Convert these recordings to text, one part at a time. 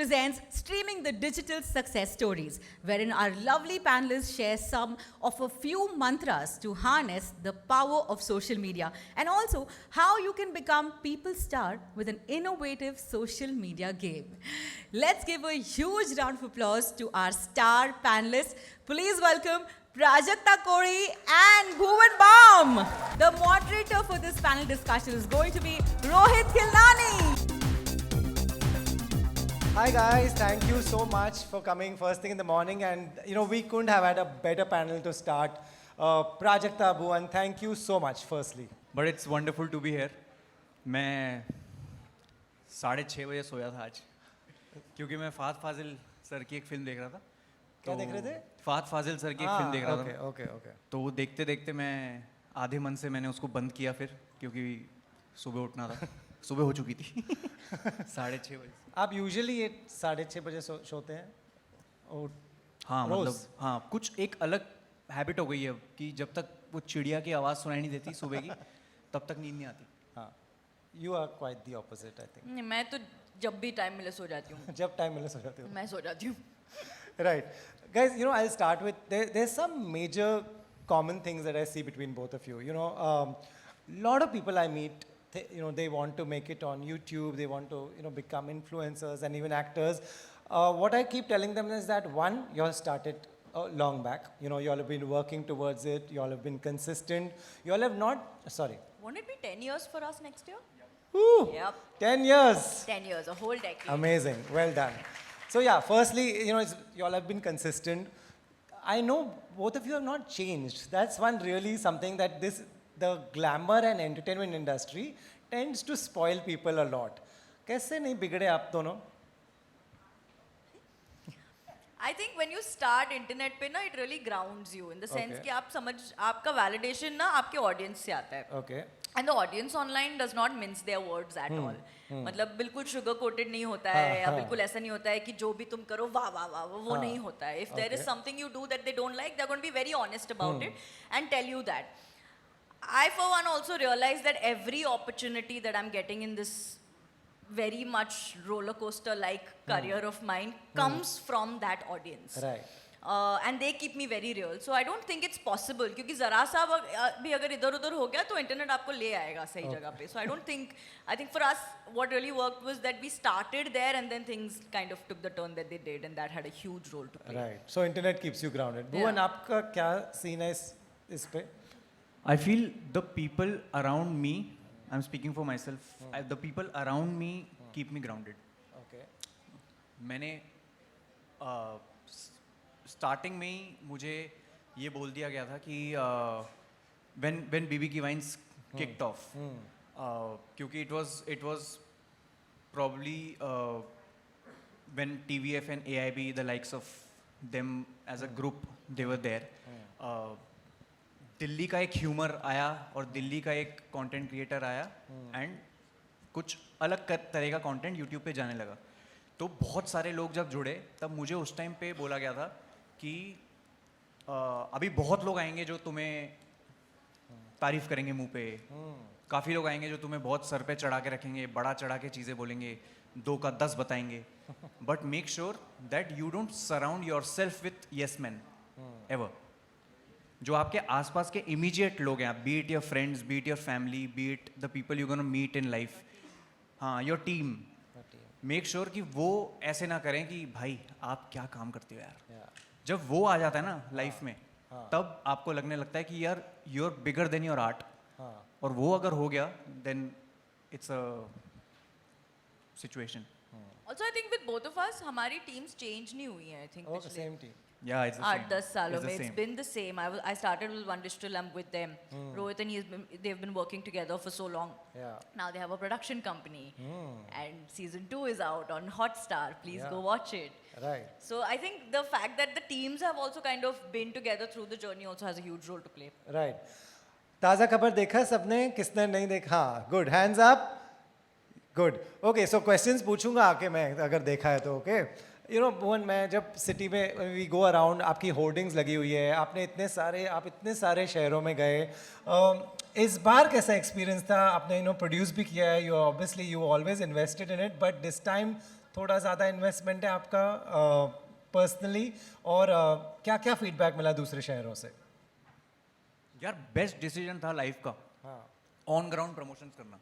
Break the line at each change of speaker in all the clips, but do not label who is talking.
presents Streaming the Digital Success Stories, wherein our lovely panelists share some of a few mantras to harness the power of social media and also how you can become people star with an innovative social media game. Let's give a huge round of applause to our star panelists. Please welcome Prajakta Kori and Bhuvan Baum. The moderator for this panel discussion is going to be Rohit Khilnani.
Hi guys, thank you so much for coming first thing in the morning, and we couldn't have had a better panel to start. Prajakta, Bhuvan, thank you so much firstly.
But it's wonderful to be here. मैं 6:30 बजे सोया था आज क्योंकि मैं फात फाजिल sir की एक film देख रहा था.
क्या देख रहे थे?
फात फाजिल सर की एक फिल्म देख रहा था.
ओके.
तो वो देखते देखते मैं आधे मन से मैंने उसको बंद किया फिर, क्योंकि सुबह उठना था. सुबह हो चुकी थी 6:30 बजे.
आप यूजुअली 6:30 बजे सोते हैं?
हाँ
रोज?
मतलब हाँ, कुछ एक अलग हैबिट हो गई है कि जब तक वो चिड़िया की आवाज़ सुनाई नहीं देती सुबह की तब तक नींद नहीं आती.
हाँ, you are quite the opposite I think.
मैं तो जब भी टाइम मिले सो जाती हूँ.
जब टाइम मिले सो जाते हो.
मैं सो जाती हूँ.
Right. Guys, I'll start with, there's some major common things that I see between both of you. Lot of people I meet, they want to make it on YouTube, they want to, become influencers and even actors. What I keep telling them is that one, you all started long back. You all have been working towards it, you all have been consistent. You all have not, sorry.
Won't it be 10 years for us next year?
Woo!
Yep.
10 years.
10 years, a whole decade.
Amazing. Well done. So yeah, firstly, you all have been consistent. I know both of you have not changed. That's one really something that the glamour and entertainment industry tends to spoil people a lot. कैसे नहीं बिगड़े आप दोनों?
I think when you start internet पे ना, it really grounds you in the sense कि आप समझ, आपका validation ना आपके audience से आता है.
Okay.
And the audience online does not mince their words at all. मतलब बिल्कुल sugar coated नहीं होता है या बिल्कुल ऐसा नहीं होता है कि जो भी तुम करो वाह वाह वाह वो नहीं होता है. If there is something you do that they don't like, they're going to be very honest about it and tell you that. I for one also realize that every opportunity that I'm getting in this very much roller coaster like career of mine comes from that audience.
Right.
And they keep me very real. So I don't think it's possible क्योंकि ज़रा सा भी अगर इधर उधर हो गया तो इंटरनेट आपको ले आएगा सही जगह पे. So I don't think, I think for us what really worked was that we started there and then things kind of took the turn that they did, and that had a huge role to play.
Right. So internet keeps you grounded. Bhuvan, आपका क्या scene है इस पे?
I feel the people around me, I'm speaking for myself, the people around me keep me grounded.
Okay.
मैंने starting में ही मुझे ये बोल दिया गया था कि when BB की Vines kicked off, क्योंकि it was probably when TVF and AIB, the likes of them as a group, they were there. Delhi का एक ह्यूमर आया और दिल्ली का एक कंटेंट क्रिएटर आया एंड कुछ अलग तरह का कंटेंट यूट्यूब पे जाने लगा. तो बहुत सारे लोग जब जुड़े तब मुझे उस टाइम पे बोला गया था कि अभी बहुत लोग आएंगे जो तुम्हें तारीफ करेंगे मुंह पे, काफ़ी लोग आएंगे जो तुम्हें बहुत सर पे चढ़ा के रखेंगे, बड़ा चढ़ा के चीज़ें बोलेंगे, 2 का 10 बताएंगे, but make sure that you don't surround yourself with yes man ever. जो आपके आसपास के इमीडिएट लोग हैं, be it your friends, be it your family, be it the people you gonna meet in life, हाँ your team, make sure कि वो ऐसे ना करें कि भाई आप क्या काम करते हो यार. जब वो आ जाता है ना लाइफ में, तब आपको लगने लगता है कि यार you are bigger than your art. और वो अगर हो गया then it's a situation.
Also I think with both of us हमारी teams change नहीं हुई हैं. I think
Oh, same team.
Yeah, it's the same.
8-10 सालों में
It's the
it's
same.
been the same. I started with One Digital. I'm with them. Rohit and they've been working together for so long.
Yeah.
Now they have a production company, and season 2 is out on Hotstar. Please go watch it.
Right.
So I think the fact that the teams have also kind of been together through the journey also has a huge role to play.
Right. ताज़ा खबर देखा सबने, किसने नहीं देखा? Good. Hands up. Good. Okay. So questions पूछूंगा आके मैं, अगर देखा है तो. Okay. भुवन, मैं जब सिटी में वी गो अराउंड, आपकी होर्डिंग्स लगी हुई है, आप इतने सारे शहरों में गए. इस बार कैसा एक्सपीरियंस था? आपने प्रोड्यूस भी किया है, you obviously you always invested in it, but this time थोड़ा ज़्यादा इन्वेस्टमेंट है आपका पर्सनली, और क्या क्या फीडबैक मिला दूसरे शहरों से?
यार बेस्ट डिसीजन था लाइफ का
हाँ,
ऑन ग्राउंड प्रमोशंस करना।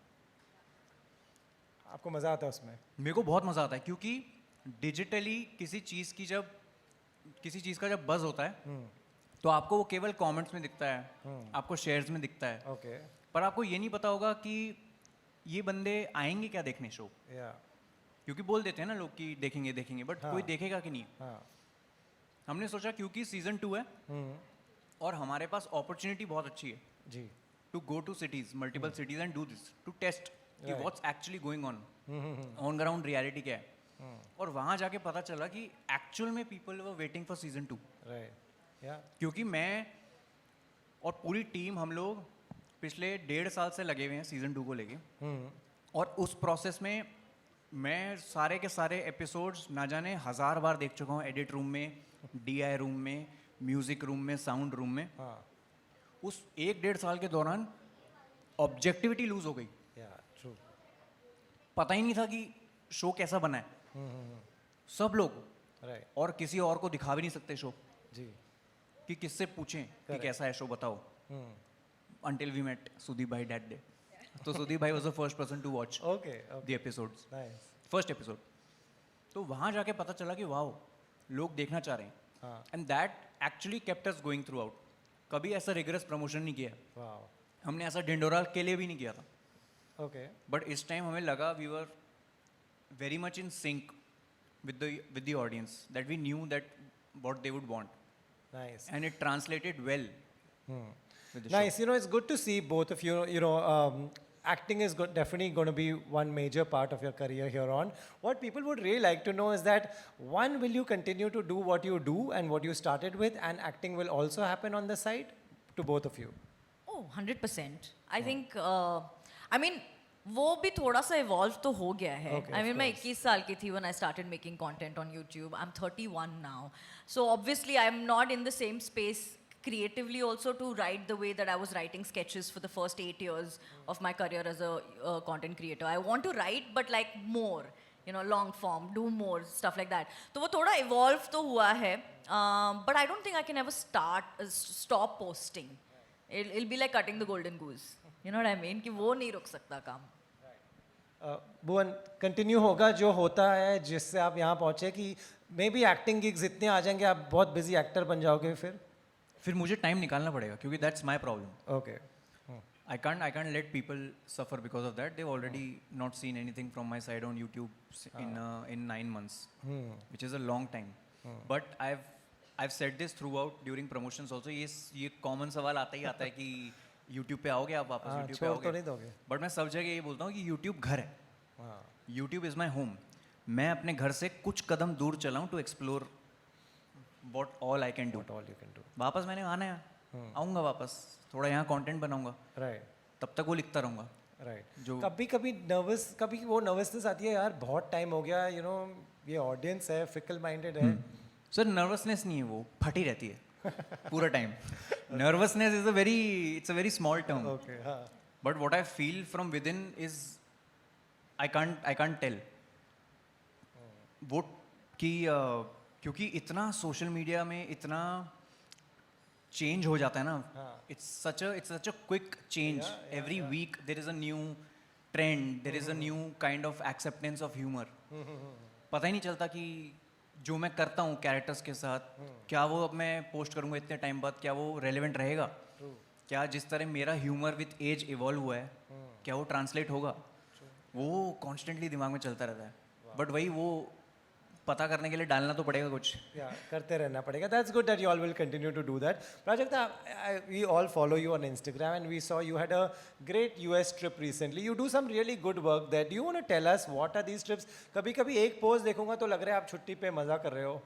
आपको मज़ा आता है उसमें?
मेरे को बहुत मज़ा आता है क्योंकि डिजिटली किसी चीज़ का जब बज़ होता है तो आपको वो केवल कमेंट्स में दिखता है, आपको शेयर्स में दिखता है,
ओके,
पर आपको ये नहीं पता होगा कि ये बंदे आएंगे क्या देखने शो।
या
क्योंकि बोल देते हैं ना लोग कि देखेंगे देखेंगे, बट
हाँ।
कोई देखेगा कि नहीं।
हाँ,
हमने सोचा क्योंकि सीजन 2 है और हमारे पास अपॉर्चुनिटी बहुत अच्छी है
जी,
to go to cities, multiple cities and do this, to test कि
Right.
What's actually going on ground reality क्या है। और वहाँ जाके पता चला कि एक्चुअल में people were waiting for season 2।
Right, या
क्योंकि मैं और पूरी टीम हम लोग पिछले 1.5 साल से लगे हुए हैं सीजन 2 को लेके, और उस प्रोसेस में मैं सारे के सारे एपिसोड्स ना जाने 1000 बार देख चुका हूँ, एडिट रूम में, DI रूम में, म्यूजिक रूम में, साउंड रूम में।
हाँ,
उस 1-1.5 साल के दौरान ऑब्जेक्टिविटी लूज हो गई,
या ट्रू,
पता ही नहीं था कि शो कैसा बना है। सब लोग,
राइट,
और किसी और को दिखा भी नहीं सकते शो
जी,
कि किससे पूछें कि
Correct.
कैसा है शो बताओ, until we met Sudeep bhai that day. So Sudeep bhai was the first person to watch
okay,
the
okay,
episodes,
nice,
first episode. तो वहाँ जाके पता चला कि वाओ लोग देखना चाह रहे हैं,
हाँ,
and that actually kept us going through out. कभी ऐसा रिगरस प्रमोशन नहीं किया,
वाओ,
हमने ऐसा ढिंडोरा के लिए भी नहीं किया था,
ओके,
बट इस टाइम हमें लगा we were very much in sync with the audience, that we knew that what they would want,
nice,
and it translated well with the
nice. You know, it's good to see both of you. You know, acting is definitely going to be one major part of your career here on. What people would really like to know is that, one, will you continue to do what you do and what you started with, and acting will also happen on the side to both of you?
Oh, 100%. I think, I mean, वो भी थोड़ा सा evolve तो हो गया है।
Okay,
I
of
mean मैं
course.
21 साल की थी when I started making content on YouTube. I'm 31 now. So obviously I'm not in the same space creatively also to write the way that I was writing sketches for the first 8 years of my career as a content creator. I want to write but like more, you know, long form, do more stuff like that. तो वो थोड़ा evolve तो हुआ है, but I don't think I can ever stop posting. It'll be like cutting the golden goose. You know what I mean? कि वो नहीं रुक सकता काम।
भुवन, कंटिन्यू होगा जो होता है जिससे आप यहाँ पहुँचे, कि मे बी एक्टिंग गिग्स इतने आ जाएंगे आप बहुत बिजी एक्टर बन जाओगे
फिर मुझे टाइम निकालना पड़ेगा, क्योंकि that's my problem.
Okay,
I can't let people suffer because of that. They've already not seen anything from my side on YouTube in 9 months, which is a long time. But I've said this throughout during promotions also. ये common सवाल आता ही आता है कि YouTube पे आओगे आप वापस, YouTube पे
छोड़ तो
आओगे।
नहीं दोगे?
But मैं सब जगह ये बोलता हूँ कि YouTube घर है,
हाँ,
YouTube is my home. मैं अपने घर से कुछ कदम दूर चला हूँ to explore what all I can do.
what all you can do,
वापस मैंने आना है, आऊँगा वापस, थोड़ा यहाँ कंटेंट बनाऊँगा,
राइट,
तब तक वो लिखता रहूँगा।
राइट।
जो
कभी कभी कभी वो नर्वसनेस आती है, यार बहुत टाइम हो गया, यू नो, ये ऑडियंस है, फिकल माइंडेड है।
सर नर्वसनेस नहीं है, वो फटी रहती है पूरा time. Nervousness it's a very small term,
okay, हाँ,
but what I feel from within is I can't tell वो कि क्योंकि इतना सोशल मीडिया में इतना चेंज हो जाता है ना, it's such a quick change. Every week there is a new trend, there is a new kind of acceptance of humour. पता ही नहीं चलता कि जो मैं करता हूँ कैरेक्टर्स के साथ, क्या वो अब मैं पोस्ट करूँगा इतने टाइम बाद, क्या वो रेलेवेंट रहेगा, क्या जिस तरह मेरा ह्यूमर विथ एज इवॉल्व हुआ है क्या वो ट्रांसलेट होगा, वो कॉन्स्टेंटली दिमाग में चलता रहता है। बट वही वो पता करने के लिए डालना तो पड़ेगा कुछ।
या करते रहना पड़ेगा। That's good that you all will continue to do that. Prajakta, we all follow you on Instagram and we saw you had a great US trip recently. You do some really good work that. Do you want to tell us what are these trips? कभी कभी एक post देखूंगा तो लग रहा है आप छुट्टी पे मजा कर रहे हो।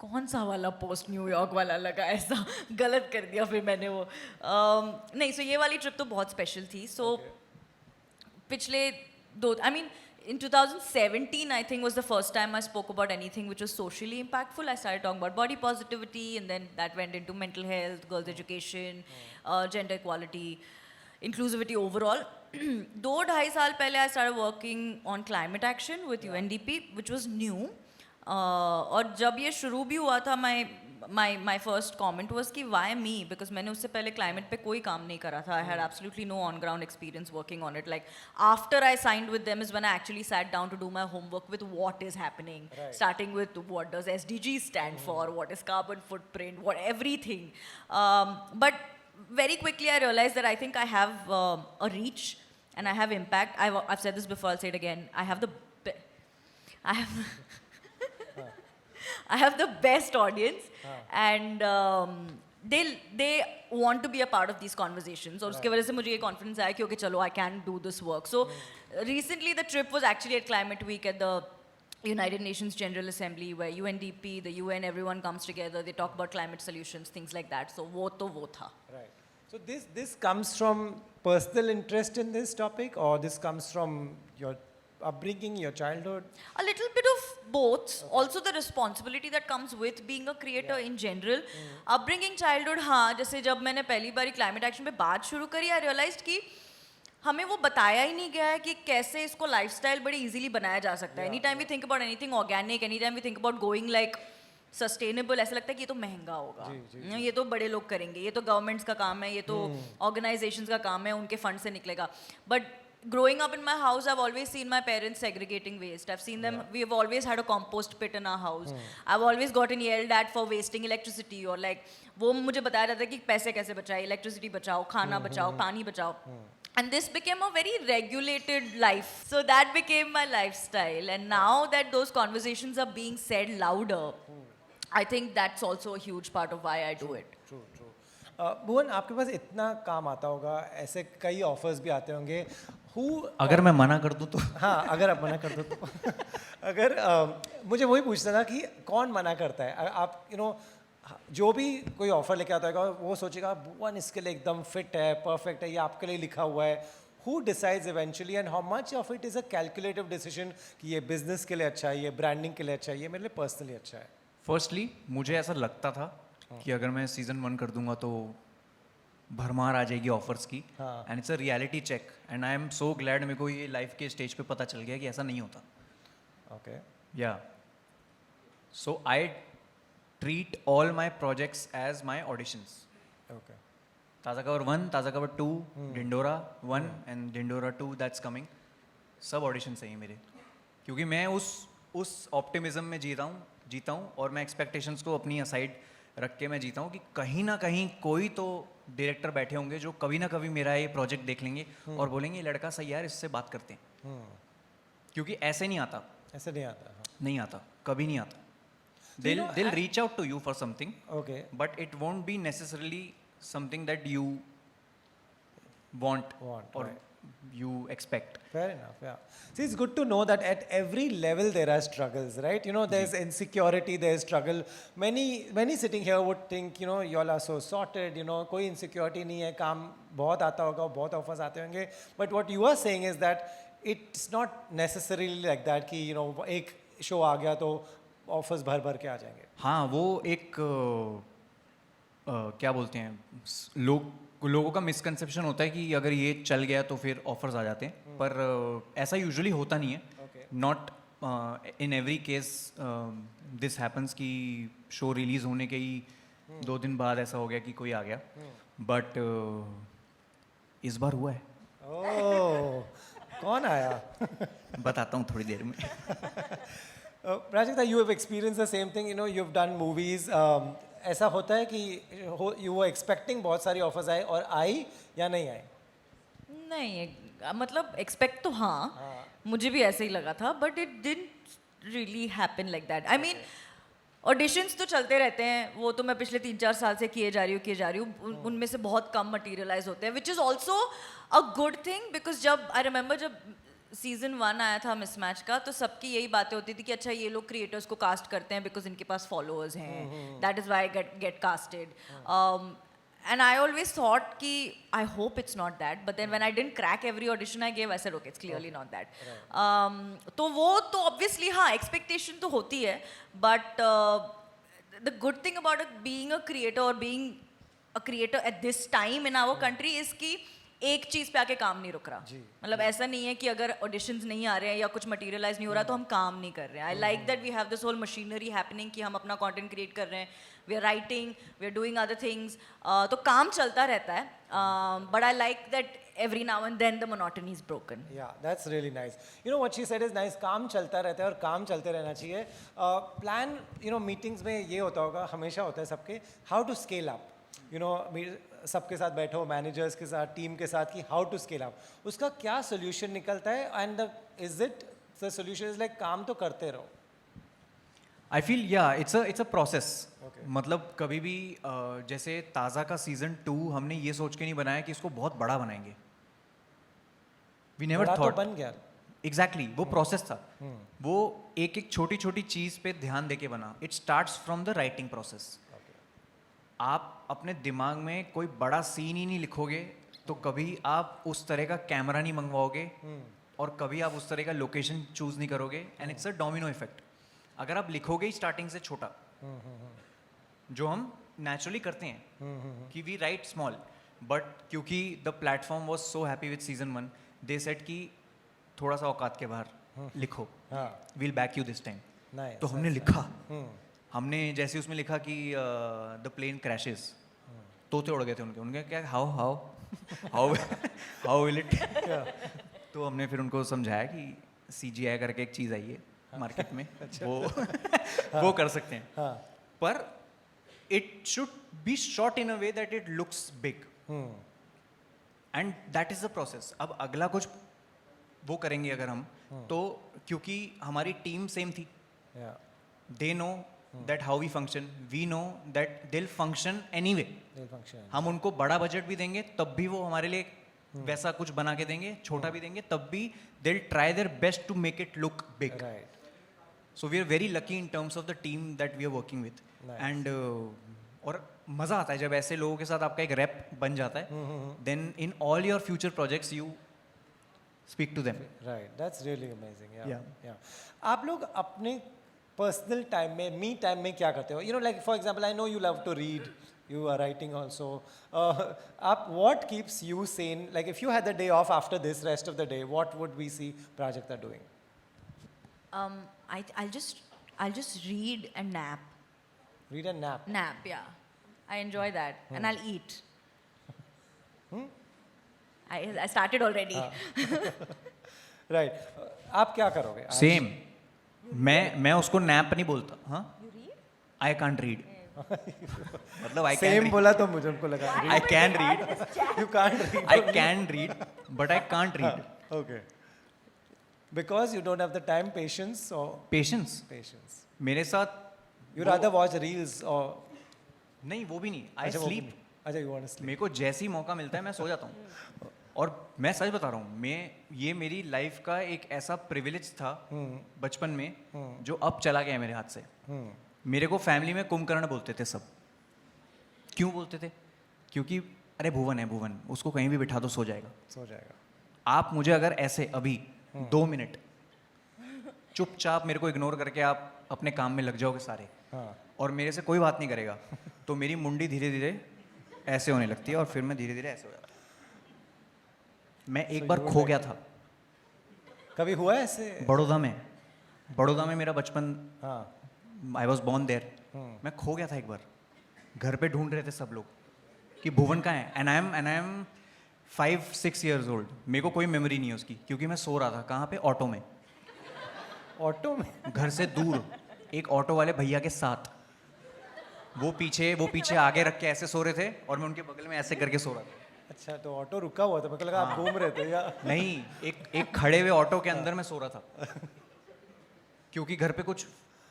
कौन सा वाला पोस्ट न्यूयॉर्क वाला लगा? ऐसा गलत कर दिया फिर मैंने वो। नहीं, सो ये वाली ट्रिप तो बहुत स्पेशल थी। सो पिछले दो, I mean in 2017 I think was the first time I spoke about anything which was socially impactful. I started talking about body positivity, and then that went into mental health, girls education, gender equality. inclusivity overall. 2-2.5 साल पहले I started working on climate action with UNDP, which was new. और जब ये शुरू भी हुआ था, my first comment was कि why me? Because मैंने उससे पहले climate पे कोई काम नहीं करा था. I had absolutely no on ground experience working on it. Like after I signed with them is when I actually sat down to do my homework with what is happening.
Right.
Starting with what does SDG stand for, what is carbon footprint, what everything. But very quickly I realized that I think I have a reach and I have impact. I've said this before, I'll say it again. I have I have the best audience, and they want to be a part of these conversations. और उसके वजह से मुझे ये confidence आया कि okay चलो I can do this work. So recently the trip was actually at Climate Week at the United Nations General Assembly, where UNDP, the UN, everyone comes together. They talk about climate solutions, things like that. So वो था.
Right. So this comes from personal interest in this topic, or this comes from your upbringing, your childhood?
A little bit of both. Also the responsibility that comes with being a creator in general. Upbringing, childhood, हाँ, जैसे जब मैंने पहली बारी climate action पे बात शुरू करी, I realized कि हमें वो बताया ही नहीं गया है कि कैसे इसको lifestyle बड़ी easily बनाया जा सकता है. Anytime we think about anything organic, anytime we think about going like sustainable, ऐसा लगता है कि ये तो महंगा होगा, ये तो बड़े लोग करेंगे, ये तो गवर्नमेंट्स का काम है, ये तो ऑर्गेनाइजेशंस का काम है, उनके फंड से निकलेगा. But growing up in my house, I've always seen my parents segregating waste. I've seen them, we've always had a compost pit in our house. I've always gotten yelled at for wasting electricity, or like वो मुझे बताया जाता है कि पैसे कैसे बचाए, electricity बचाओ, खाना बचाओ, पानी बचाओ. And this became a very regulated life. So that became my lifestyle. And now that those conversations are being said louder, I think that's also a huge part of why I do it.
True. भुवन, आपके पास इतना काम आता होगा, ऐसे कई offers भी आते होंगे.
अगर मैं मना कर दूं तो
हाँ, अगर आप मना कर दो तो अगर मुझे वही पूछना था कि कौन मना करता है. आप जो भी कोई ऑफर लेके आता होगा, वो सोचेगा भुवन इसके लिए एकदम फिट है, परफेक्ट है, ये आपके लिए लिखा हुआ है. Who decides eventually, and how much of it is a calculative decision कि ये बिजनेस के लिए अच्छा है, ये ब्रांडिंग के लिए अच्छा है, ये मेरे लिए पर्सनली अच्छा है?
फर्स्टली मुझे ऐसा लगता था कि अगर मैं सीजन 1 कर दूंगा तो भरमार आ जाएगी ऑफर्स की, and it's a reality check, and I am so glad मेरे को ये लाइफ के स्टेज पे पता चल गया कि ऐसा नहीं होता.
Okay.
Yeah so I treat all my projects as my auditions.
Okay.
Taaza कवर 1, ताज़ा कवर 2, Dindora 1 and Dindora 2 that's coming. सब ऑडिशंस हैं मेरे, क्योंकि मैं उस ऑप्टिमिज्म में जीता हूँ और मैं एक्सपेक्टेशंस को अपनी असाइड रख के मैं जीता हूँ कि कहीं ना कहीं कोई तो डायरेक्टर बैठे होंगे जो कभी ना कभी मेरा ये प्रोजेक्ट देख लेंगे और बोलेंगे ये लड़का सही यार, इससे बात करते हैं. क्योंकि ऐसे नहीं आता. नहीं आता, कभी नहीं आता. They'll reach out to you for something.
Okay.
But it won't be necessarily something that you want or
right.
you expect.
Fair enough, yeah. See, it's good to know that at every level there are struggles, right? There's insecurity, there's struggle. Many sitting here would think, y'all are so sorted, कोई insecurity नहीं है, काम बहुत आता होगा, बहुत offers आते होंगे. But what you are saying is that it's not necessarily like that कि, एक show आ गया तो offers भर के आ जाएंगे.
हाँ, वो एक क्या बोलते हैं, लोगों का मिसकंसेप्शन होता है कि अगर ये चल गया तो फिर ऑफर्स आ जाते हैं, पर ऐसा यूजुअली होता नहीं है. Not in every case this happens कि शो रिलीज होने के ही 2 दिन बाद ऐसा हो गया कि कोई आ गया. बट इस बार हुआ है.
ओह, कौन आया?
बताता हूँ थोड़ी देर में.
Prajakta, you have experienced the same thing. You've done movies. ऐसा होता है कि you were expecting बहुत सारी offers आए और आई या नहीं आई?
नहीं, मतलब expect तो हाँ, मुझे भी ऐसे ही लगा था, but it didn't really happen like that. I mean, auditions तो चलते रहते हैं, वो तो मैं पिछले 3-4 साल से किए जा रही हूँ. उनमें से बहुत कम मटीरियलाइज होते हैं, which is also a good thing, because I remember जब सीजन 1 आया था मिसमैच का, तो सबकी यही बातें होती थी कि अच्छा ये लोग क्रिएटर्स को कास्ट करते हैं बिकॉज इनके पास फॉलोअर्स हैं, that is why get casted. And I always thought कि I hope it's not that, but then when I didn't crack every audition I gave, I said okay, it's clearly not that. तो वो तो obviously हाँ expectation तो होती है, but the good thing about being a creator or being a creator at this time in our country is कि एक चीज पे आके काम नहीं रुक रहा. मतलब ऐसा नहीं है कि अगर ऑडिशंस नहीं आ रहे हैं या कुछ मटेरियलाइज नहीं हो रहा तो हम काम नहीं कर रहे हैं. I like that we have this whole machinery happening कि हम अपना कंटेंट क्रिएट कर रहे हैं, we are writing, we are doing other things. तो काम चलता रहता है. But I like that every now and then the monotony is broken.
Yeah, that's really nice. You know what she said is nice. काम चलता रहता है और काम चलते रहना चाहिए. Plan, you know, meetings में ये होता होगा, हमेशा होता है सबके, how to scale up. You know, सबके साथ बैठो, managers के साथ, team के साथ कि how to scale up. उसका क्या solution निकलता है and is it the solution is like काम तो करते रहो.
आई फील या इट्स अ प्रोसेस. मतलब कभी भी जैसे ताज़ा का सीजन 2 हमने ये सोच के नहीं बनाया कि इसको बहुत बड़ा बनाएंगे. वी नेवर
बड़ा तो
थॉट.
बन गया.
एग्जैक्टली वो प्रोसेस था. वो एक एक छोटी छोटी चीज़ पे ध्यान देके बना. It starts from the writing process. आप अपने दिमाग में कोई बड़ा सीन ही नहीं लिखोगे तो कभी आप उस तरह का कैमरा नहीं मंगवाओगे और कभी आप उस तरह का लोकेशन चूज नहीं करोगे. And it's a domino effect. अगर आप लिखोगे ही स्टार्टिंग से छोटा, जो हम नेचुरली करते हैं कि वी राइट स्मॉल, बट क्योंकि the platform was so happy with season 1, they said कि थोड़ा सा औकात के बाहर लिखो, we'll back you this time. तो हमने लिखा. हमने जैसे उसमें लिखा कि द प्लेन क्रैशेस, तोते उड़ गए थे उनके क्या how how how how will it. तो हमने फिर उनको समझाया कि CGI करके एक चीज़ आई है मार्केट में, वो कर सकते हैं. पर it should be shot in a way that it looks big and that is the process. अब अगला कुछ वो करेंगे अगर हम, तो क्योंकि हमारी टीम सेम थी, they know that how we function, we know that they'll function anyway. हम उनको बड़ा बजट भी देंगे तब भी वो हमारे लिए वैसा कुछ बना के देंगे, छोटा भी देंगे तब भी they'll try their best to make it look big. So we are very lucky in terms of the team that we are working with.
Nice.
And और मज़ा आता है जब ऐसे लोगों के साथ आपका एक रैप बन जाता है. Then in all your future projects you speak to them.
Right, that's really amazing.
Yeah.
Yeah. आप लोग अपने पर्सनल टाइम में, मी टाइम में क्या करते हो? You know, like for example, I know you love to read. You are writing also. What keeps you sane? Like if you had the day off after this, rest of the day, what would we see Prajakta doing?
I'll just read and nap.
Read and nap.
Nap, yeah. I enjoy that. And I'll eat. I started already.
Right. आप क्या करोगे?
Same. मैं उसको nap नहीं बोलता. हाँ. I can't read. मतलब I can
Same
read.
बोला तो मुझे उनको लगा.
I can read.
You can't read.
I can read, but I can't read.
Okay. Because you don't have the time, patience or
Patience. मेरे साथ
you rather watch reels or
नहीं, वो भी नहीं. I
अच्छा, वो भी
sleep.
नहीं. अच्छा, you want to sleep.
मेरे को जैसे ही मौका मिलता है मैं सो जाता हूँ. और मैं सच बता रहा हूँ, ये मेरी लाइफ का एक ऐसा प्रिविलेज था बचपन में जो अब चला गया है मेरे हाथ से. मेरे को फैमिली में कुंभकर्ण बोलते थे सब. क्यों बोलते थे? क्योंकि अरे भुवन है, भुवन, उसको कहीं भी बिठा दो सो जाएगा. आप मुझे अगर ऐसे अभी 2 मिनट चुपचाप मेरे को इग्नोर करके आप अपने काम में लग जाओगे सारे, और मेरे से कोई बात नहीं करेगा, तो मेरी मुंडी धीरे धीरे ऐसे होने लगती है और फिर मैं धीरे धीरे ऐसे हो जाता हूँ. मैं एक बार खो गया था.
कभी हुआ है ऐसे?
बड़ौदा में मेरा बचपन, आई वॉज बॉर्न देयर. मैं खो गया था एक बार. घर पे ढूंढ रहे थे सब लोग कि भुवन कहाँ है. And I M 5-6 years old. मेरे को कोई मेमोरी नहीं है उसकी, क्योंकि मैं सो रहा था. कहाँ पे? ऑटो में. घर से दूर एक ऑटो वाले भैया के साथ. वो पीछे आगे रख के ऐसे सो रहे थे और मैं उनके बगल में ऐसे करके सो रहा था.
अच्छा, तो ऑटो रुका हुआ था, मेरे को लगा आप घूम रहे थे या
नहीं, एक खड़े हुए ऑटो के अंदर मैं सो रहा था. क्योंकि घर पे कुछ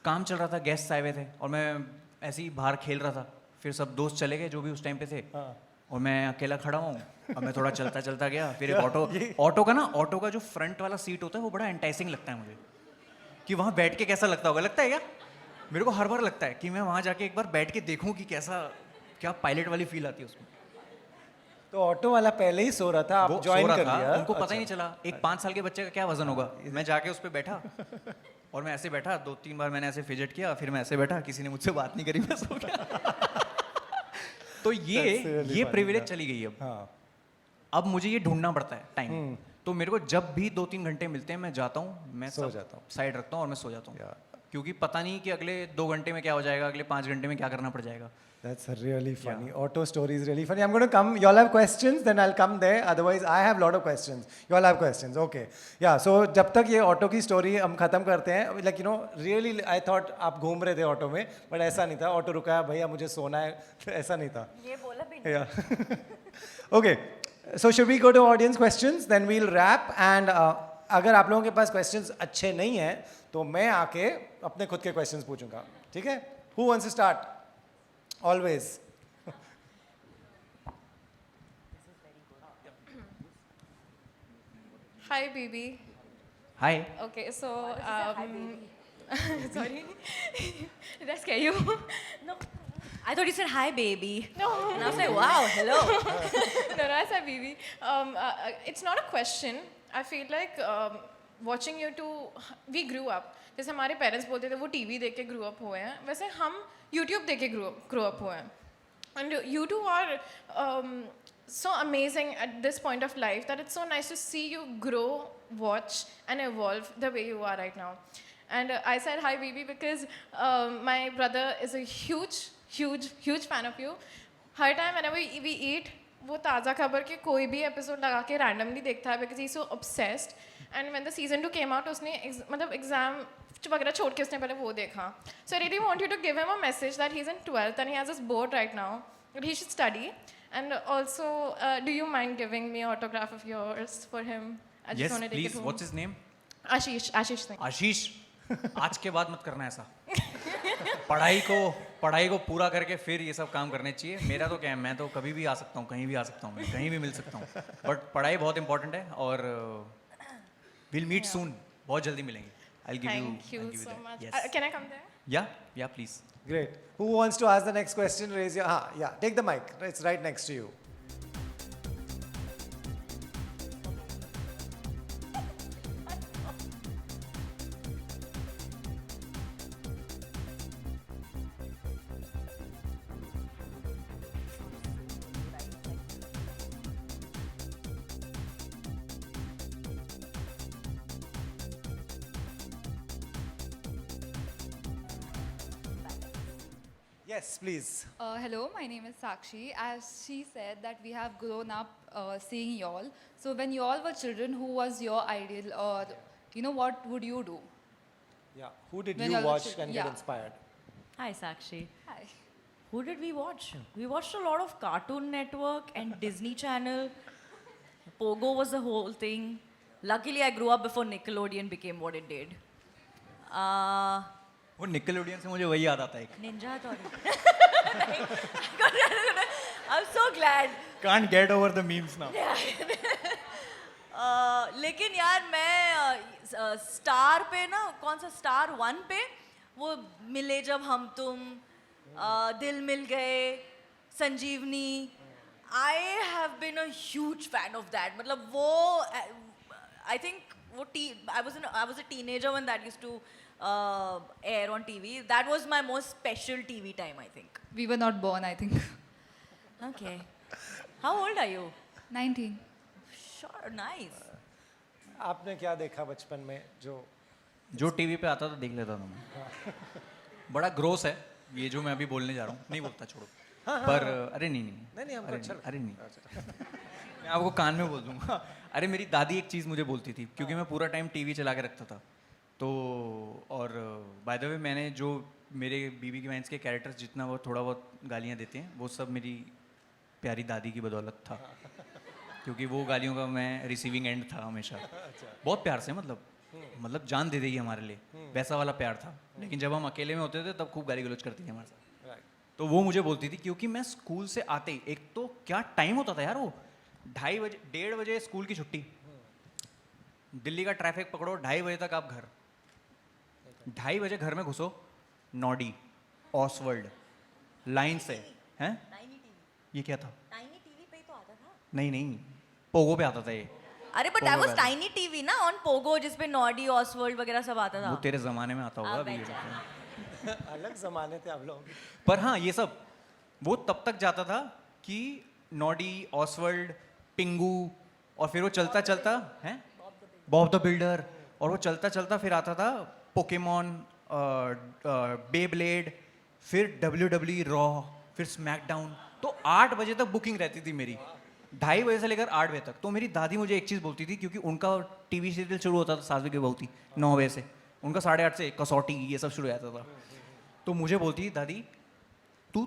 काम चल रहा था, गेस्ट आए हुए थे और मैं ऐसे ही बाहर खेल रहा था. फिर सब दोस्त चले गए जो भी उस टाइम पे थे, और मैं अकेला खड़ा हूँ. अब मैं थोड़ा चलता गया. फिर एक ऑटो का जो फ्रंट वाला सीट होता है वो बड़ा एंटाइसिंग लगता है मुझे, कि वहाँ बैठ के कैसा लगता होगा. लगता है क्या? मेरे को हर बार लगता है कि मैं वहाँ जाके एक बार बैठ के देखूँ कि क्या पायलट वाली फील आती है उसमें.
तो ऑटो वाला पहले ही सो रहा था, आप ज्वाइन कर लिया?
उनको पता ही नहीं चला. एक 5 साल के बच्चे का क्या वजन होगा. मैं जाके उस पर बैठा और मैं ऐसे बैठा. 2-3 बार मैंने ऐसे फिजट किया, फिर मैं ऐसे बैठा. किसी ने मुझसे बात नहीं करी, मैं सो गया. तो ये प्रिविलेज चली गई अब. अब मुझे ये ढूंढना पड़ता है टाइम। तो मेरे को जब भी 2-3 घंटे मिलते हैं मैं जाता हूँ, मैं
सो जाता हूँ।
साइड रखता हूँ और मैं सो जाता हूँ।
Yeah.
क्योंकि पता नहीं कि अगले 2 घंटे में क्या हो जाएगा, अगले 5 घंटे में क्या करना पड़ जाएगा।
That's a really funny. Auto story is really funny. I'm going to come. You all have questions, then I'll come there. Otherwise, I have a lot of questions. You all have questions. Okay. Yeah. So जब तक ये auto की story हम खत्म करते हैं, like you know, really I thought आप घूम रहे थे ऑटो में, but ऐसा नहीं था. ऑटो रुका है, भैया मुझे सोना है, ऐसा नहीं था.
ये बोला भी नहीं।
Yeah. Okay. So should we go to audience questions? Then we'll wrap. And अगर आप लोगों के पास questions अच्छे नहीं हैं, तो मैं आके अपने खुद के questions पूछूंगा. ठीक है? Who wants to start? Always.
Hi, baby.
Hi.
Okay, so sorry, did I scare you?
No. I thought you said hi, baby.
No.
And I was like, wow, hello.
No, I said baby. It's not a question. I feel like watching you two, we grew up. जैसे हमारे parents बोलते थे वो TV देख के grow up हुए हैं, वैसे हम यूट्यूब देख के ग्रो अप हुए हैं. And you two are so amazing at this point of life that it's so nice to see you grow, watch, and evolve the way you are right now. And I said hi, baby, because my brother is a huge fan of you. Her time whenever we eat, वो ताज़ा खबर के कोई भी episode लगा के randomly देखता है because he's so obsessed. And when the season 2 came out, उसने मतलब एग्जाम वगैरह छोड़ के उसने पहले वो देखा. So I really want you to give him a message that he's in 12th and he has his board right now. That he should study. And also, do you mind giving me an autograph of yours for him? I just
Yes,
want to take
please.
it home.
What's his name?
Ashish Singh.
आशीष। आज के बाद मत करना ऐसा। पढ़ाई को पूरा करके फिर ये सब काम करने चाहिए। मेरा तो क्या है, मैं तो कभी भी आ सकता हूँ, कहीं भी आ सकता हूँ, मैं कहीं भी मिल सकता हूँ। बट पढ़ाई बहुत इंपॉर्टेंट है और विल मीट सून, बहुत जल्दी मिलेंगे। I'll give
Thank
you
you so
that.
much.
Yes.
Can I come there?
Yeah, please.
Great. Who wants to ask the next question? Raise your. Yeah. Take the mic. It's right next to you. Yes, please.
Hello, my name is Sakshi. As she said that we have grown up seeing y'all. So when y'all were children, who was your ideal or what would you do?
Yeah. Who did
When
you
you're
watch
children,
and get
yeah.
inspired?
Hi, Sakshi.
Hi.
Who did we watch? We watched a lot of Cartoon Network and Disney Channel. Pogo was the whole thing. Luckily, I grew up before Nickelodeon became what it did.
वो Nickelodeon से मुझे वही याद आता है एक।
Ninja Theory. I'm so glad.
Can't get over the memes now.
लेकिन यार मैं स्टार पे ना, कौन सा स्टार 1 पे वो मिले जब हम तुम, दिल मिल गए, संजीवनी, I have been a huge fan of that. मतलब वो I think वो I was a teenager when that used to air on TV. That was my most special TV time, I think.
We were not born, I think.
Okay. How old are you?
19.
Sure, nice.
आपने क्या देखा बचपन में
जो TV पे आता था देख लेता था मैं। बड़ा ग्रोस है ये जो मैं अभी बोलने जा रहा हूँ, नहीं बोलता, छोड़ो। पर अरे नहीं
हमको अच्छा लगता।
अरे नहीं, मैं आपको कान में बोल दूंगा। अरे मेरी दादी एक चीज़ मुझे बोलती थी, क्योंकि मैं पूरा टाइम टीवी चला के रखता था। तो और बाय द वे मैंने जो मेरे बीबी की वैंस के कैरेक्टर्स जितना वो थोड़ा बहुत गालियाँ देते हैं, वो सब मेरी प्यारी दादी की बदौलत था, क्योंकि वो गालियों का मैं रिसीविंग एंड था हमेशा। बहुत प्यार से, मतलब जान दे देगी हमारे लिए, वैसा वाला प्यार था। लेकिन जब हम अकेले में होते थे तब खूब गाली गलौज करती थी हमारे साथ। तो वो मुझे बोलती थी, क्योंकि मैं स्कूल से आते ही, एक तो क्या टाइम होता था यार, वो 2:30 बजे 1:30 बजे स्कूल की छुट्टी, दिल्ली का ट्रैफिक पकड़ो, 2:30 बजे तक आप घर, 2:30 बजे घर में घुसो, नॉडी, ऑसवर्ल्ड, लाइन से हैं। ये क्या था?
टाइनी टीवी पे तो आता था।
नहीं, पोगो पे आता था ये।
अरे but that was tiny TV ना, ऑन पोगो, जिसपे नॉडी, ऑसवर्ल्ड वगैरह सब आता था।
वो तेरे जमाने में आता होगा
हाँ,
अभी ये
बेचा।
सब।
अलग जमाने थे आप लोगों के।
पर हाँ, ये सब वो तब तक जाता था कि नॉडी, ऑसवर्ल्ड, पिंगू, और फिर वो चलता चलता है बॉब द बिल्डर, और वो चलता चलता फिर आता था पोकेमॉन, बेब्लेड, फिर WWE रॉ, फिर स्मैकडाउन। तो 8 बजे तक बुकिंग रहती थी मेरी, 2:30 बजे से लेकर 8 बजे तक। तो मेरी दादी मुझे एक चीज़ बोलती थी, क्योंकि उनका टीवी सीरियल शुरू होता था सासवी की बहुती 9 बजे से, उनका 8:30 से कसौटी ये सब शुरू हो जाता था। तो मुझे बोलती थी, दादी तू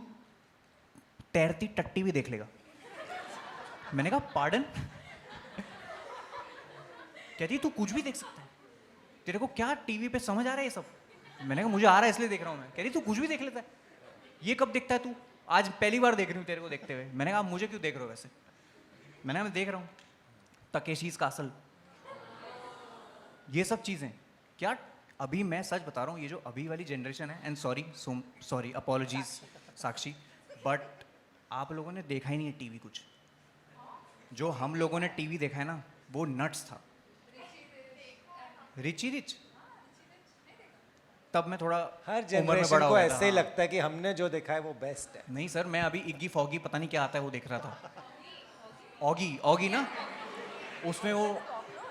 तैरती टट्टी भी देख लेगा। मैंने कहा पार्डन? कहती तू कुछ भी देख सकता है, तेरे को क्या टीवी पे समझ आ रहा है ये सब? मैंने कहा मुझे आ रहा है इसलिए देख रहा हूँ मैं। कह रही तू कुछ भी देख लेता है, ये कब देखता है तू? आज पहली बार देख रही हूँ तेरे को देखते हुए। मैंने कहा मुझे क्यों देख रहे हो वैसे? मैंने कहा मैं देख रहा हूँ तकेशीज कासल, ये सब चीज़ें। क्या अभी मैं सच बता रहा हूँ, ये जो अभी वाली जनरेशन है, and sorry apologies Sakshi, but आप लोगों ने देखा ही नहीं है टीवी कुछ। जो हम लोगों ने टीवी देखा है ना, वो नट्स था। रिची रिच, तब मैं थोड़ा
हर
उम्र में
जनरेशन
बड़ा हो
को
गया था।
ऐसे ही
हाँ।
लगता है कि हमने जो देखा है वो बेस्ट है।
नहीं सर, मैं अभी इग्गी फॉगी पता नहीं क्या आता है वो देख रहा था। ऑगी ना, उसमें वो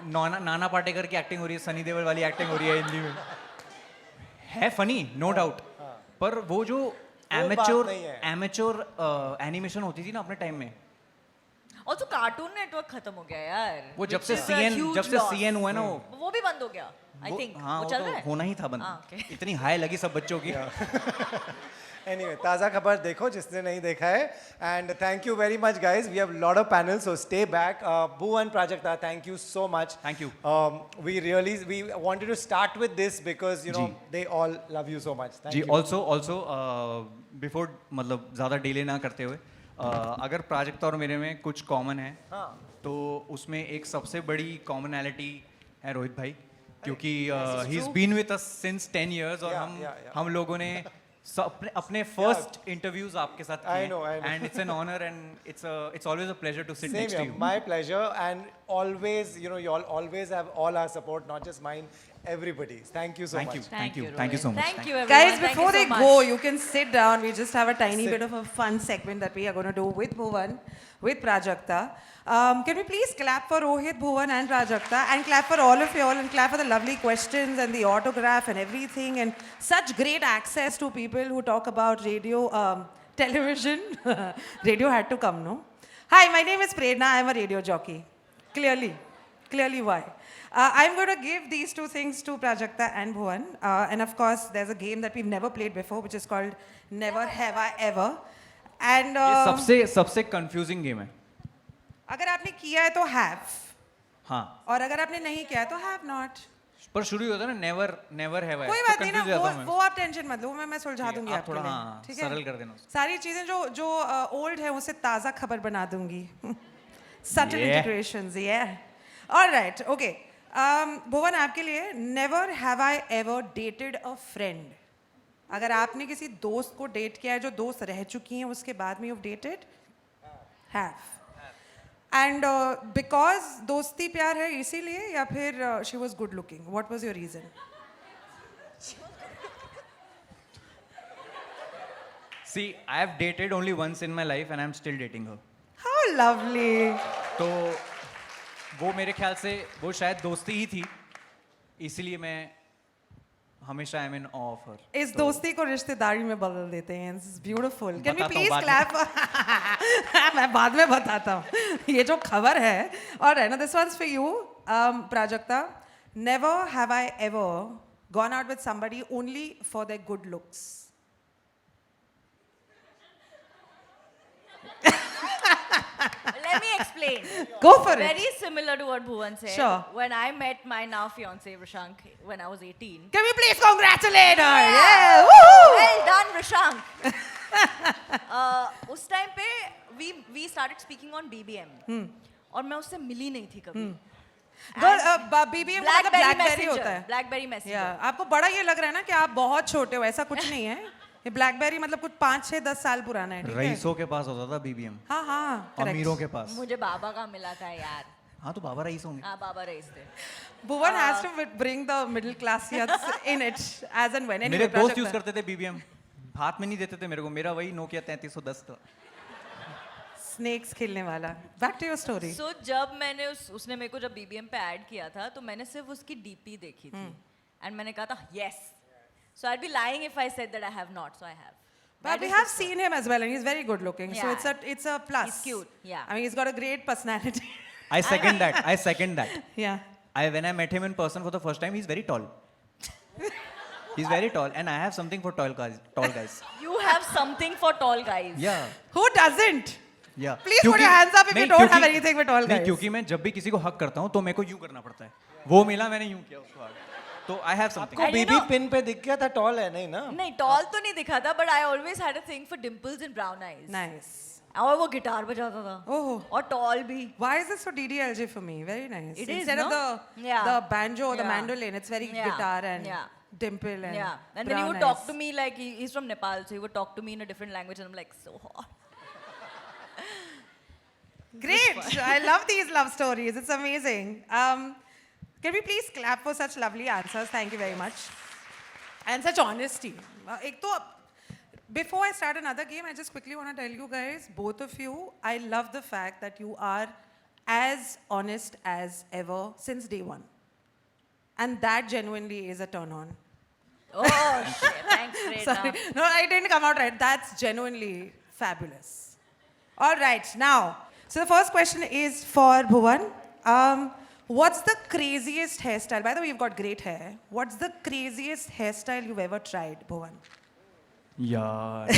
नाना पाटेकर की एक्टिंग हो रही है, सनी देओल वाली एक्टिंग हो रही है हिंदी में। है फनी, नो डाउट, पर वो जो
बात नहीं है।
एमेच्योर एनिमेशन होती थी ना अपने टाइम में,
और तो कार्टून नेटवर्क खत्म हो गया यार,
वो जब से
which is a huge loss.
CN हुआ है ना,
वो भी बंद हो गया आई थिंक।
हाँ
वो
वो
चल
तो
रहा है?
होना ही था
हाँ,
बंद।
okay.
इतनी हाई लगी सब बच्चों की।
Anyway, ताज़ा खबर देखो जिसने नहीं देखा है। And thank you very much, guys. We have a lot of panels, so stay back. Bhuvan, Prajakta, thank you so much.
Thank you.
We wanted to start with this because you know
ji.
they all love you so much. Thank
ji,
you.
Also before मतलब ज़्यादा delay ना करते हुए, अगर प्राजक्ता और मेरे में कुछ कॉमन है,
हाँ।
तो उसमें एक सबसे बड़ी कॉमनैलिटी है रोहित भाई, क्योंकि he is
true.
Been with us since 10 years, और
Yeah.
हम लोगों ने अपने फर्स्ट इंटरव्यूज आपके साथ
I
किए,
know.
And it's an honour and it's always a pleasure to sit
Same
next to
here.
You.
My pleasure. And always, you know, you all always have all our support, not just mine, everybody's. Thank you so
thank you
much.
Thank you
Rohit.
Thank you so much.
Thank you everyone.
Guys,
Thank you
before
so
they
much.
go, you can sit down. We just have a tiny bit of a fun segment that we are going to do with Bhuvan, with Prajakta. Can we please clap for Rohit, Bhuvan and Prajakta, and clap for all of you all, and clap for the lovely questions and the autograph and everything, and such great access to people who talk about radio, television. Radio had to come, no? Hi, my name is Prerna. I'm a radio jockey. Clearly why. I'm going to give these two things to Prajakta and Bhuvan. And of course, there's a game that we've never played before, which is called Never Have I Ever. And
ये सबसे confusing game है।
अगर आपने किया है तो have.
हाँ,
और अगर आपने नहीं किया है तो have not.
पर शुरू ही होता है ना नेवर हैव आई,
कोई बात नहीं ना, वो आप टेंशन मत लो, मैं सुलझा दूंगी
आप
आपके
थोड़ा
लिए,
हाँ
ठीक है?
सरल कर देना उसको।
सारी चीजें जो ओल्ड है उसे ताज़ा खबर बना दूंगी। Subtle
Yeah.
integrations, yeah. All right, okay. भुवन आपके लिए never have I ever dated a friend. अगर आपने किसी दोस्त को डेट किया है जो दोस्त रह चुकी हैं उसके बाद में you've dated? Have. And because दोस्ती प्यार है इसीलिए, या फिर she was good looking? What was your reason?
See, I have dated only once in my life and I'm still dating her.
How lovely.
तो वो मेरे ख्याल से वो शायद दोस्ती ही थी, इसीलिए मैं हमेशा I am in of her.
इस दोस्ती को रिश्तेदारी में बदल देते हैं. This is beautiful. Can we
बताता हूँ
please
बाद
clap? मैं बाद में बताता हूँ. ये जो खबर है, और है ना, this one's for you, Prajakta. Never have I ever gone out with somebody only for their good looks.
Let me explain.
Go for
Very
it.
similar to what Bhuvan said.
Sure.
When I met my now fiance Rishank when I was 18.
Can we please congratulate her? Yeah. Woohoo!
Well done, Rishank. उस time पे we started speaking on BBM. और मैं उससे मिली नहीं थी कभी.
BBM का मतलब BlackBerry होता है.
BlackBerry Messenger.
Yeah. आपको बड़ा ये लग रहा है ना कि आप बहुत छोटे हो, ऐसा कुछ नहीं है. ये BlackBerry मतलब कुछ 5, 6, 10 साल पुराना है, ठीक है?
रईसों के पास होता था बीबीएम,
हाँ हाँ, correct.
अमीरों के पास।
मुझे बाबा का मिला था यार.
हाँ तो बाबा रईस होंगे।
हाँ बाबा रईस थे.
Bhuvan has to bring the middle class youths in it as and when. Anyway,
मेरे दोस्त
Prajakta.
यूज करते थे बीबीएम, हाथ में नहीं देते थे मेरे को, मेरा वही नोकिया 3310 था।
snakes खेलने वाला. Back to your story.
So जब मैंने उसने मेरे को जब BBM पे ऐड किया था तो मैंने सिर्फ उसकी DP देखी थी and मैंने कहा था yes. So I'd be lying if I said that I have not. So I have.
But
That
we
is
have
just
seen him as well, and he's very good looking. So
Yeah.
it's a plus.
He's cute, yeah.
I mean, he's got a great personality.
I second that. I second that.
Yeah.
When I met him in person for the first time, he's very tall. He's very tall, and I have something for tall guys. Tall guys.
You have something for tall guys.
Yeah.
Who doesn't?
Yeah.
Please put your hands up if you don't have anything with tall
नहीं,
guys.
क्योंकि मैं जब भी किसी को हक करता हूँ तो मेरे को यूं करना पड़ता है. वो मिला मैंने यूं किया उसको hug. तो I have something.
आपको
And you
बीबी
know-
पिन पे दिख गया था टॉल है नहीं ना
नहीं टॉल तो नहीं दिखा था but I always had a thing for dimples and brown eyes.
Nice.
और वो गिटार बजाता था.
Oh.
और टॉल भी.
Why is this so DDLJ for me? Very nice.
It is,
Instead
no?
of the
Yeah.
the banjo or the
Yeah.
mandolin, it's very
Yeah.
guitar and
Yeah.
dimple and
Yeah. And then he
brown
would talk
eyes.
to me like he's from Nepal, so he would talk to me in a different language, and I'm like so hot.
Great. I love these love stories. It's amazing. Can we please clap for such lovely answers? Thank you very much. And such honesty. Before I start another game, I just quickly want to tell you guys, both of you, I love the fact that you are as honest as ever since day one. And that genuinely is a turn on.
Oh shit! Thanks, Prerna.
Sorry. No, I didn't come out right. That's genuinely fabulous. All right, now, so the first question is for Bhuvan. What's the craziest hairstyle? By the way, you've got great hair. What's the craziest hairstyle you've ever tried, Bhuvan?
यार.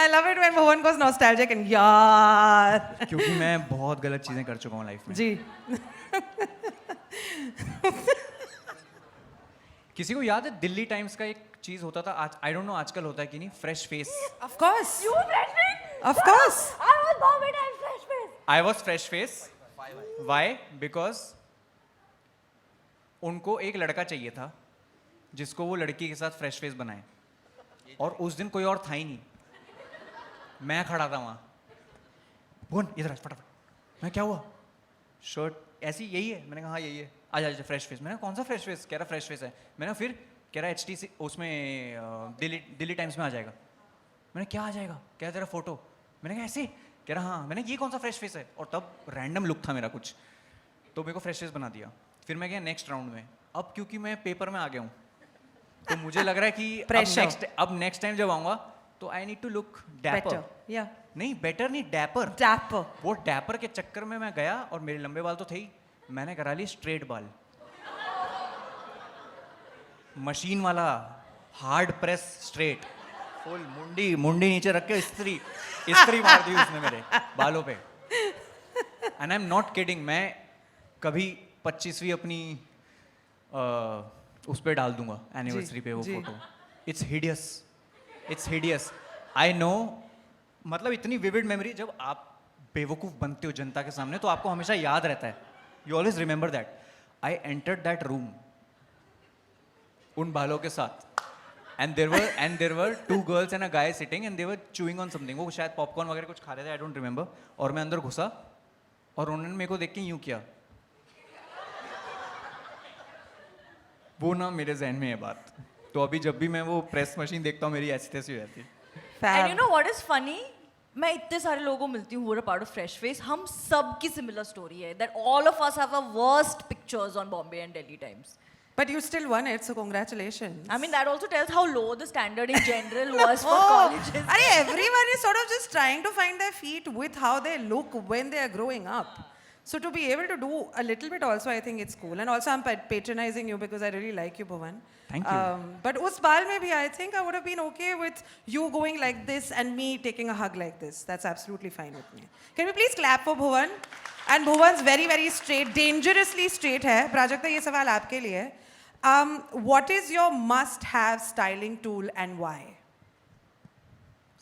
I love it when Bhuvan goes nostalgic and yaar.
क्योंकि मैं बहुत गलत चीजें कर चुका हूँ life में.
जी.
किसी को याद है दिल्ली टाइम्स का एक चीज होता था आज आई डोंट नो आजकल होता है कि नहीं fresh face.
Of course.
You freshman?
Of course.
I was Bombay Times freshman.
I was fresh face. Why because उनको एक लड़का चाहिए था जिसको वो लड़की के साथ फ्रेश फेस बनाए और उस दिन कोई और था ही नहीं. मैं खड़ा था वहां. भुवन इधर आ फटाफट. मैं क्या हुआ शर्ट ऐसी यही है. मैंने कहा हाँ यही है. आ जा फ्रेश फेस. मैंने कहा कौन सा फ्रेश फेस. कह रहा फ्रेश फेस है. मैंने फिर कह रहा HTC उसमें दिल्ली टाइम्स में आ जाएगा. मैंने क्या आ जाएगा. कह रहा तेरा फोटो. मैंने कहा ऐसे. कह रहा हाँ. मैंने ये कौन सा फ्रेश फेस है. और तब रैंडम लुक था मेरा कुछ तो मेरे को फ्रेश फेस बना दिया. फिर मैं गया नेक्स्ट राउंड में. अब क्योंकि मैं पेपर में आ गया हूँ तो मुझे लग रहा है कि अब नेक्स्ट टाइम जब आऊँगा तो I need to look dapper.
Better. Yeah.
नहीं बेटर नहीं डैपर.
Dapper.
वो डैपर के चक्कर में मैं गया और मेरे लंबे बाल तो थे ही. मैंने करा ली स्ट्रेट बाल. मशीन वाला हार्ड प्रेस स्ट्रेट फुल मुंडी नीचे रख के इस्त्री मार दी उसने मेरे बालों पे. And I am not kidding. मैं कभी 25वीं अपनी उस पे डाल दूंगा एनिवर्सरी पे वो
जी.
Photo. It's hideous. I know. मतलब इतनी विविड मेमोरी. जब आप बेवकूफ़ बनते हो जनता के सामने तो आपको हमेशा याद रहता है. You always remember that. I entered that room उन बालों के साथ and there were 2 girls and a guy sitting and they were chewing on something. वो शायद पॉपकॉर्न वगैरह कुछ खा रहे थे. I don't remember. और मैं अंदर घुसा और उन्होंने मेरे को देख के यूं किया. वो ना मेरे जहन में है बात. तो अभी जब भी मैं वो प्रेस मशीन देखता हूँ मेरी ऐसी तैसी हो जाती है.
And you know what is funny? मैं इतने सारे लोगों को मिलती हूँ who are a part of Fresh Face. हम सब की similar story है that all of us have the worst pictures on Bombay and Delhi Times.
But you still won it, so congratulations.
I mean that also tells how low the standard in general was for
Oh,
colleges.
Arey, everyone is sort of just trying to find their feet with how they look when they are growing up. So to be able to do a little bit also, I think it's cool. And also I'm patronizing you because I really like you, Bhuvan.
Thank you.
But us baal mein bhi, I think I would have been okay with you going like this and me taking a hug like this. That's absolutely fine with me. Can we please clap for Bhuvan? And Bhuvan's very, very straight, dangerously straight hai. Prajakta, ye sawal aapke liye hai. What is your must-have styling tool and why?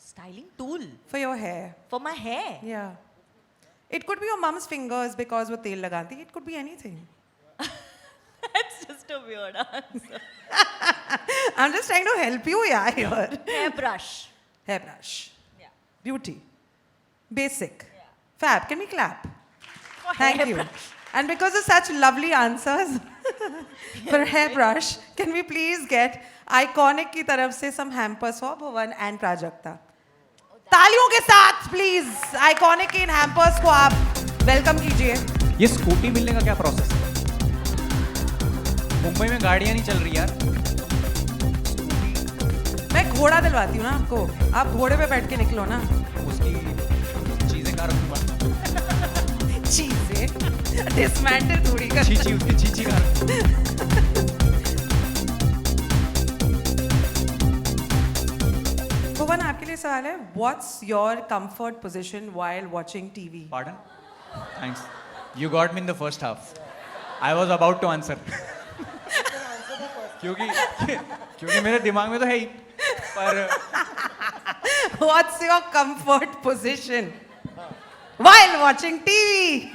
Styling tool
For your hair.
for my hair.
Yeah. It could be your mom's fingers because वो तेल लगाती. It could be anything.
That's just a weird answer.
I'm just trying to help you, yeah, here.
Hairbrush.
Hairbrush.
Yeah.
Beauty. Basic. Fab. Can we clap?
For
Thank you.
hairbrush.
And because of such lovely answers for hairbrush, can we please get iconic की तरफ से some hampers for Bhuvan and Prajakta?
Oh,
तालियों के साथ please iconic in hampers को आप welcome कीजिए.
ये स्कूटी मिलने का क्या प्रोसेस है? मुंबई में गाड़ियाँ नहीं चल रही यार.
मैं घोड़ा दिलवाती हूँ ना आपको, आप घोड़े पे बैठ के निकलो ना.
उसकी चीज़ें कहाँ रखूँगा?
चीजें डिसमेंटल थोड़ी कर.
चीची उसकी चीची कहाँ रखूँ?
भुवन आपके लिए सवाल है. What's your comfort position while watching TV?
Pardon? Thanks. You got me in the first half. I was about to answer. क्योंकि मेरे दिमाग में तो है ही, पर
What's your comfort position while watching TV?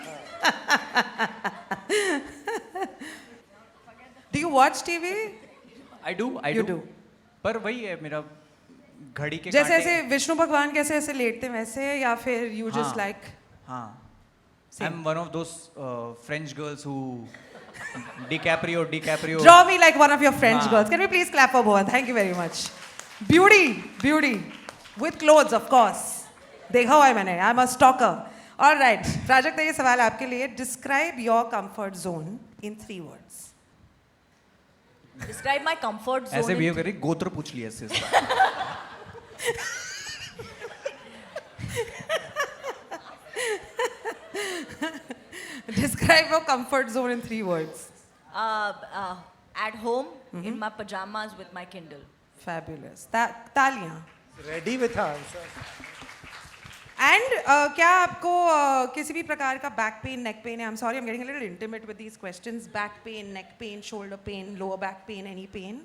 Do you watch TV?
I do.
You do.
पर वही है मेरा घड़ी के
जैसे
कांटे-
ऐसे विष्णु भगवान कैसे ऐसे लेटते हैं वैसे, या फिर you just
हाँ.
like
हाँ. I'm one of those French girls who DiCaprio.
draw me like one of your French
हाँ.
girls? Can we please clap for Bhuvan? Thank you very much. Beauty with clothes of course. देखा हुआ है मैंने. I'm a stalker. All right, Prajakta ये सवाल आपके लिए. Describe your comfort zone in 3 words.
Describe my comfort zone.
ऐसे
in
behave कर रही, गोत्र पूछ लिया इससे इसका.
Describe your comfort zone in 3 words.
At home, in my pajamas with my Kindle.
Fabulous. तालियां.
Ready with her answer.
And क्या आपको किसी भी प्रकार का बैक पेन, नेक पेन है? I'm sorry, I'm getting a little intimate with these questions. Back pain, neck pain, shoulder pain, lower back pain, any pain?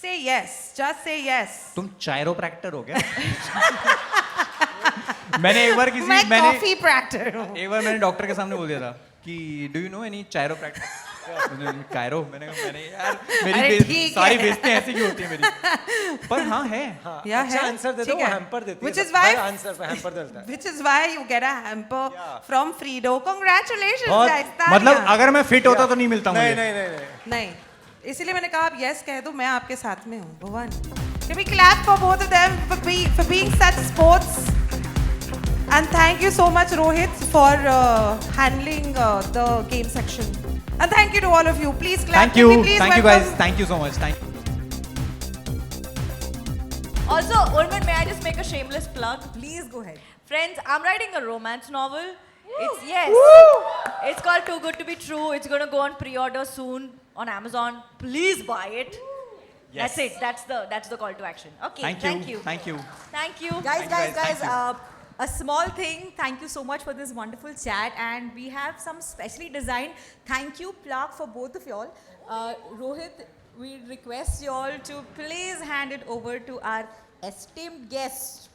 Say yes. Just say yes.
तुम चायरोप्रैक्टर हो क्या? मैंने एक बार
मैं कॉफी प्रैक्टर हूँ.
एक बार मैंने डॉक्टर के सामने बोल दिया था कि do you know any chiropractor? Chiro मैंने यार
अरे
मेरी
ठीक
सारी
है.
बेइज्जती ऐसी क्यों होती है मेरी? पर हाँ है.
या
अच्छा
है.
आंसर दे दो,
ठीक
वो
है.
हैम्पर देती है.
Which is why
her answer पे हैम्पर देता है.
Which is why you get a hamper from Fredo. Congratulations
बहुत-
guys.
मतलब
तालियां.
अगर मैं फिट होता तो नहीं मिलता
नहीं
मुझे.
नहीं नहीं नहीं.
नहीं, इसीलिए मैंने कहा आप यस कह दो, मैं आपके साथ में हूँ. भुवन, can we clap for both of them for being such sports? And thank you so much Rohit for handling the game section. And thank you to all of you. Please clap.
Thank
Can
you
we please
guys.
welcome-
Thank you so much. Thank you.
Also, Urman, may I just make a shameless plug?
Please go ahead.
Friends, I'm writing a romance novel. It's called Too Good to Be True. It's going to go on pre-order soon on Amazon. Please buy it.
Yes.
That's it. That's the call to action. Okay.
Thank you.
Thank you.
Guys,
Thank you.
a small thing. Thank you so much for this wonderful chat, and we have some specially designed thank you plaque for both of y'all. Rohit, we request y'all to please hand it over to our esteemed guest.